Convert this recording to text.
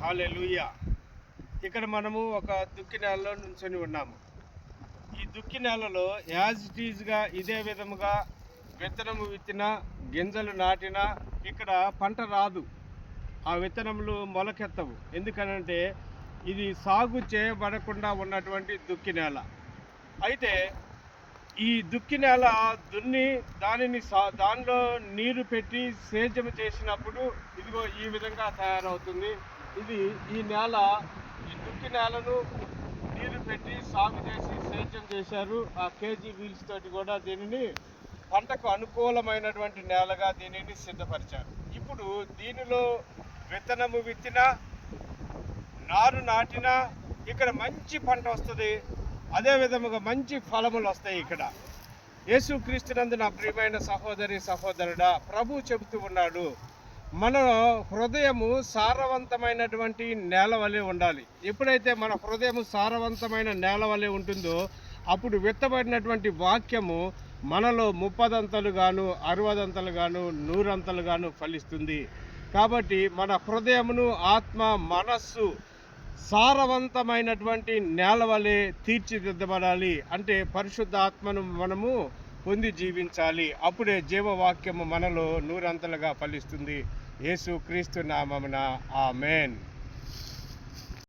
హల్లెలూయా. ఇక్కడ మనము ఒక దుక్కి నేలలో నుంచొని ఉన్నాము. ఈ దుక్కి నేలలో యాజ్ ఇట్ ఈజ్గా ఇదే విధముగా విత్తనము విత్తిన, గింజలు నాటిన ఇక్కడ పంట రాదు. ఆ విత్తనములు మొలకెత్తవు. ఎందుకనంటే ఇది సాగు చేయబడకుండా ఉన్నటువంటి దుక్కి నేల. అయితే ఈ దుక్కి నేల దున్ని దానిలో నీరు పెట్టి సేద్యం చేసినప్పుడు ఇదిగో ఈ విధంగా తయారవుతుంది. ఈ దుక్కి నేలను నీరు పెట్టి సాగు చేసి సేద్యం చేశారు. ఆ కేజీ వీల్స్ తోటి కూడా దీనిని పంటకు అనుకూలమైనటువంటి నేలగా దీనిని సిద్ధపరిచారు. ఇప్పుడు దీనిలో విత్తనము విత్తిన, నారు నాటిన ఇక్కడ మంచి పంట వస్తుంది. అదే విధముగా మంచి ఫలములు వస్తాయి. ఇక్కడ యేసుక్రీస్తునందు నా ప్రియమైన సహోదరి సహోదరుడా, ప్రభు చెబుతూ ఉన్నాడు, మన హృదయము సారవంతమైనటువంటి నేల వలె ఉండాలి. ఎప్పుడైతే మన హృదయము సారవంతమైన నేల వలె ఉంటుందో అప్పుడు విత్తబడినటువంటి వాక్యము మనలో 30 గాను 60 గాను 100 గాను ఫలిస్తుంది. కాబట్టి మన హృదయమును, ఆత్మ, మనస్సు సారవంతమైనటువంటి నేల వలె తీర్చిదిద్దబడాలి. అంటే పరిశుద్ధ ఆత్మను మనము పొంది జీవించాలి. అప్పుడే జీవవాక్యము మనలో 100 ఫలిస్తుంది. యేసుక్రీస్తు నామమున ఆమేన్.